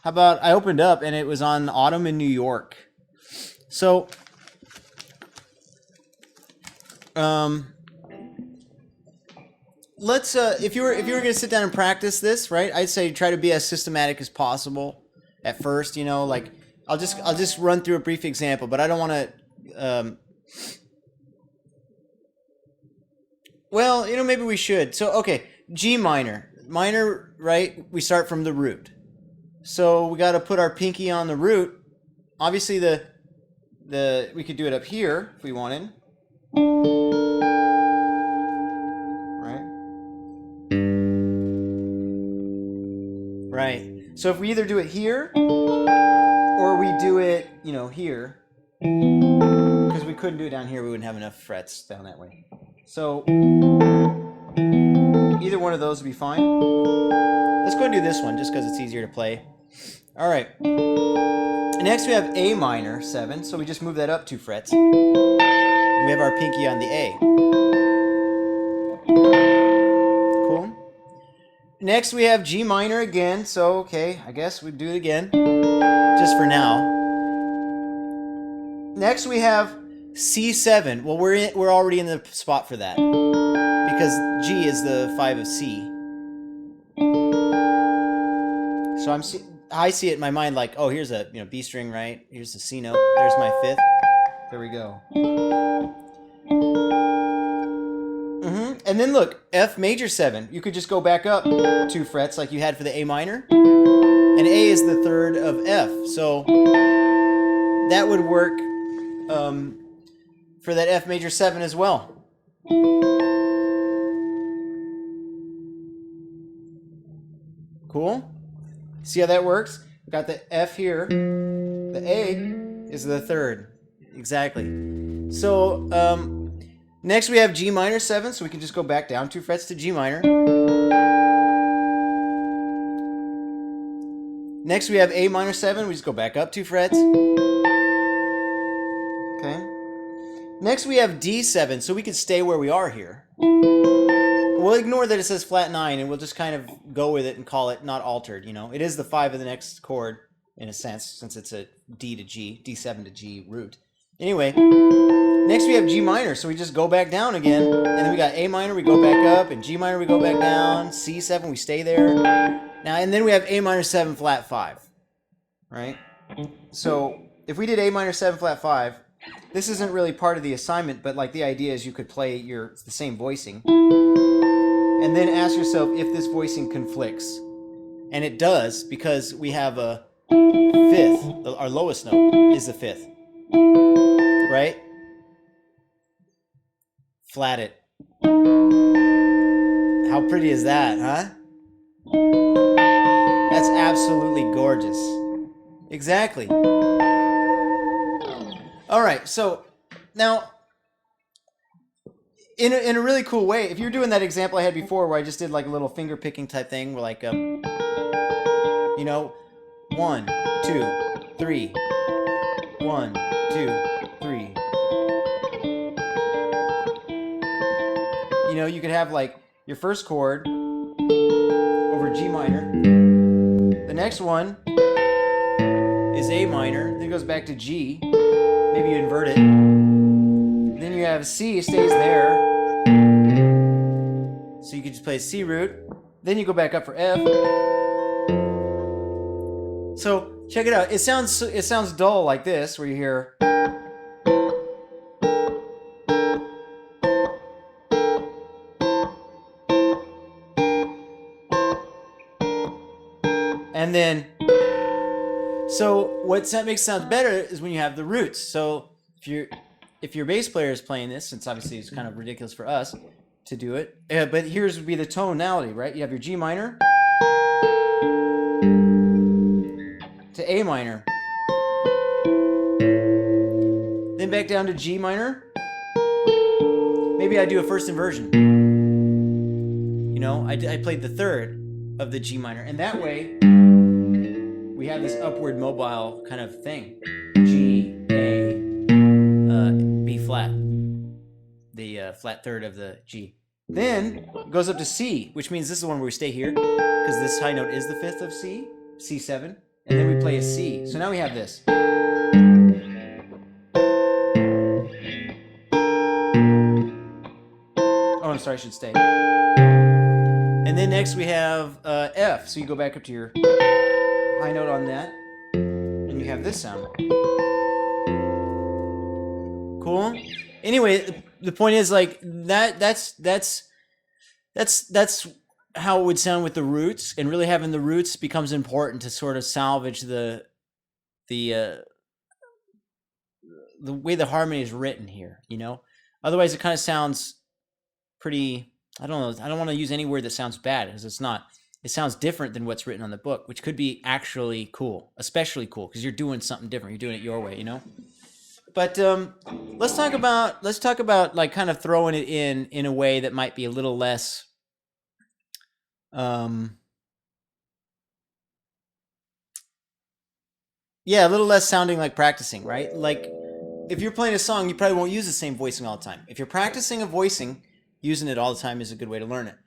How about I opened up and it was on Autumn in New York. So, let's if you were going to sit down and practice this, right? I'd say try to be as systematic as possible at first. You know, like I'll just run through a brief example, but I don't want to. Well, you know, maybe we should. So, okay, G minor, right? We start from the root. So we got to put our pinky on the root. Obviously, we could do it up here if we wanted. Right. So if we either do it here or we do it, you know, here, because we couldn't do it down here, we wouldn't have enough frets down that way. So either one of those would be fine. Let's go and do this one just because it's easier to play. All right. Next we have A minor 7, so we just move that up 2 frets. And we have our pinky on the A. Cool. Next we have G minor again, so okay, I guess we'd do it again, just for now. Next we have C7. Well, we're already in the spot for that, because G is the 5 of C. So I see it in my mind like, oh, here's a B string, right? Here's the C note. There's my 5th. There we go. And then look, F major 7. You could just go back up 2 frets like you had for the A minor. And A is the 3rd of F. So that would work for that F major 7 as well. Cool? See how that works? We've got the F here. The A is the 3rd. Exactly. So, next we have G minor 7, so we can just go back down 2 frets to G minor. Next we have A minor 7, we just go back up 2 frets. Okay. Next we have D7, so we can stay where we are here. We'll ignore that it says flat 9, and we'll just kind of go with it and call it not altered, you know. It is the 5 of the next chord, in a sense, since it's a D to G, D7 to G root. Anyway, next we have G minor, so we just go back down again. And then we got A minor, we go back up, and G minor, we go back down. C7, we stay there. Now, and then we have A minor 7 flat 5, right? So if we did A minor 7 flat 5, this isn't really part of the assignment, but like the idea is you could play the same voicing. And then ask yourself if this voicing conflicts. And it does, because we have a 5th. Our lowest note is the 5th. Right? Flat it. How pretty is that, huh? That's absolutely gorgeous. Exactly. All right, so now, in a really cool way, if you're doing that example I had before where I just did like a little finger picking type thing, where like, you know, 1, 2, 3, 1, 2, 3. You know, you could have like your first chord over G minor. The next one is A minor, then it goes back to G. Maybe you invert it. Then you have C stays there. So you could just play C root. Then you go back up for F. So check it out. It sounds dull like this, where you hear. And then, so what makes it sound better is when you have the roots. So if your bass player is playing this, since obviously it's kind of ridiculous for us to do it, but here's would be the tonality, right? You have your G minor to A minor, then back down to G minor. Maybe I do a first inversion. You know, I played the 3rd of the G minor, and that way we have this upward mobile kind of thing. G, A, B flat. The flat 3rd of the G. Then it goes up to C, which means this is the one where we stay here, because this high note is the 5th of C, C7. and then we play a C. So now we have this. Oh, I'm sorry, I should stay. And then next we have F. So you go back up to your high note on that, and you have this sound. Cool. Anyway, the point is like that's how it would sound with the roots, and really having the roots becomes important to sort of salvage the way the harmony is written here, you know? Otherwise it kind of sounds pretty, I don't know, I don't want to use any word that sounds bad, because it's not. It sounds different than what's written on the book, which could be actually cool, especially cool, because you're doing something different. You're doing it your way, you know? But let's talk about like kind of throwing it in a way that might be a little less yeah, a little less sounding like practicing, right? Like if you're playing a song, you probably won't use the same voicing all the time. If you're practicing a voicing, using it all the time is a good way to learn it.